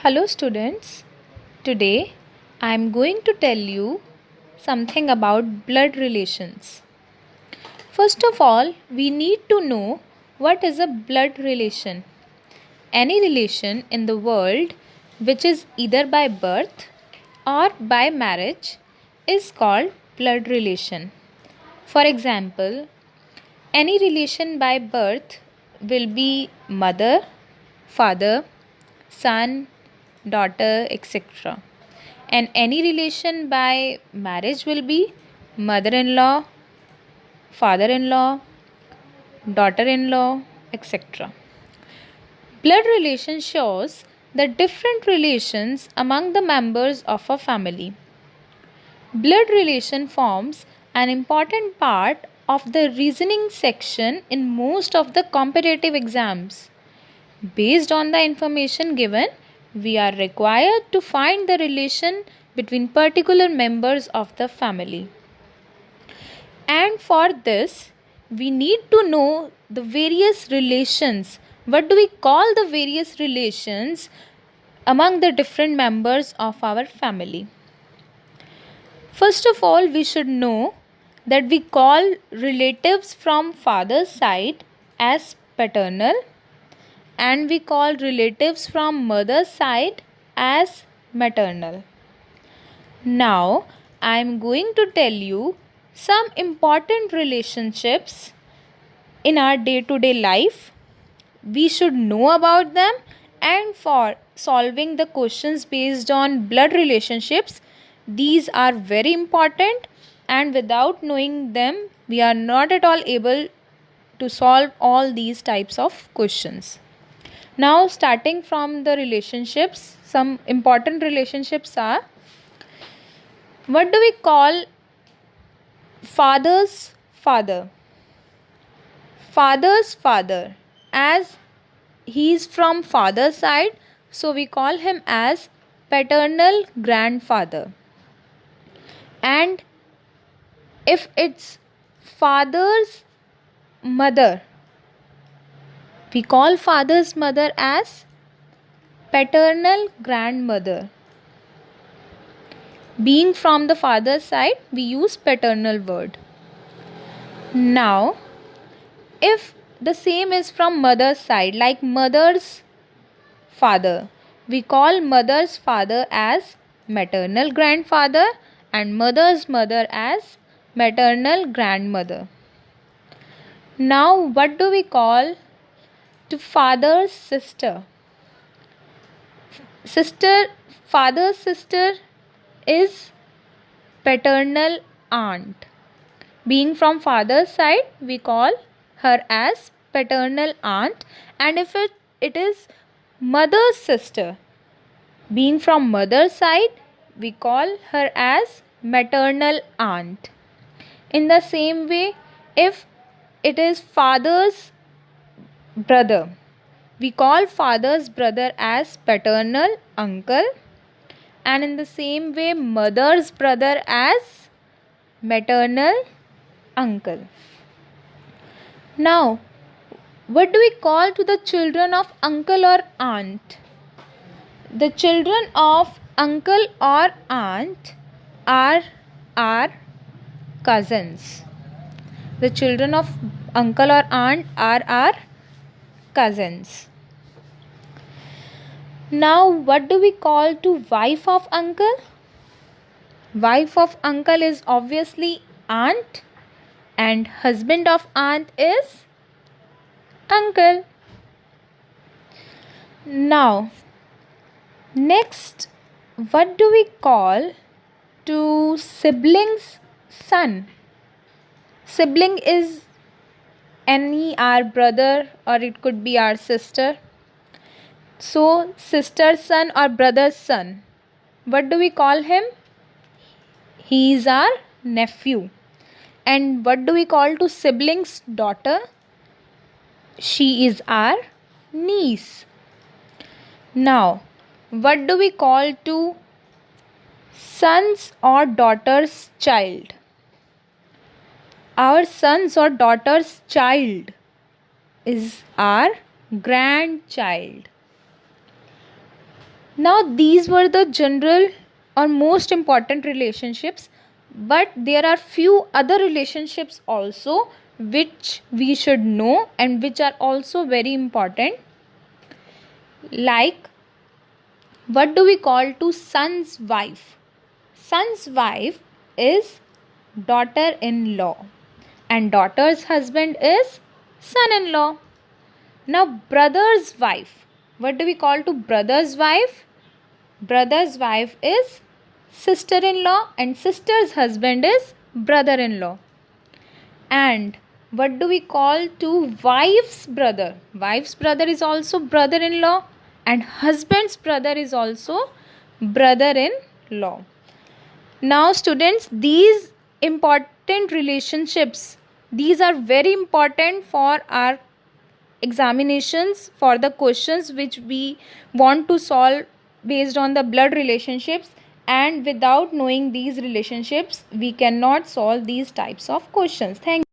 Hello students, today I am going to tell you something about blood relations. First of all, we need to know what is a blood relation. Any relation in the world which is either by birth or by marriage is called blood relation. For example, any relation by birth will be mother, father, son, daughter, etc. And any relation by marriage will be mother-in-law, father-in-law, daughter-in-law, etc. Blood relation shows the different relations among the members of a family. Blood relation forms an important part of the reasoning section in most of the competitive exams. Based on the information given, we are required to find the relation between particular members of the family. And for this, we need to know the various relations. What do we call the various relations among the different members of our family? First of all, we should know that we call relatives from father's side as paternal, and we call relatives from mother's side as maternal. Now, I am going to tell you some important relationships in our day-to-day life. We should know about them, and for solving the questions based on blood relationships, these are very important, and without knowing them, we are not at all able to solve all these types of questions. Now, starting from the relationships, some important relationships are: what do we call father's father? Father's father, as he is from father's side, so we call him as paternal grandfather. And if it's father's mother, we call father's mother as paternal grandmother. Being from the father's side, we use paternal word. Now, if the same is from mother's side, like mother's father, we call mother's father as maternal grandfather and mother's mother as maternal grandmother. Now, what do we call to father's sister? Father's sister is paternal aunt. Being from father's side, we call her as paternal aunt, and if it is mother's sister, being from mother's side, we call her as maternal aunt. In the same way, if it is father's brother, we call father's brother as paternal uncle, and in the same way, mother's brother as maternal uncle. Now, what do we call to the children of uncle or aunt? The children of uncle or aunt are our cousins. The children of uncle or aunt are our cousins. Now, what do we call to wife of uncle? Wife of uncle is obviously aunt, and husband of aunt is uncle. Now, next, what do we call to siblings' son? Sibling is any our brother, or it could be our sister. So, sister's son or brother's son, what do we call him? He is our nephew. And what do we call to siblings' daughter? She is our niece. Now, what do we call to sons or daughter's child? Our sons or daughter's child is our grandchild. Now, these were the general or most important relationships, but there are few other relationships also which we should know and which are also very important. Like, what do we call to son's wife? Son's wife is daughter-in-law, and daughter's husband is son-in-law. Now, brother's wife. What do we call to brother's wife? Brother's wife is sister-in-law, and sister's husband is brother-in-law. And what do we call to wife's brother? Wife's brother is also brother-in-law, and husband's brother is also brother-in-law. Now, students, these important relationships, these are very important for our examinations, for the questions which we want to solve based on the blood relationships, and without knowing these relationships we cannot solve these types of questions. Thank you.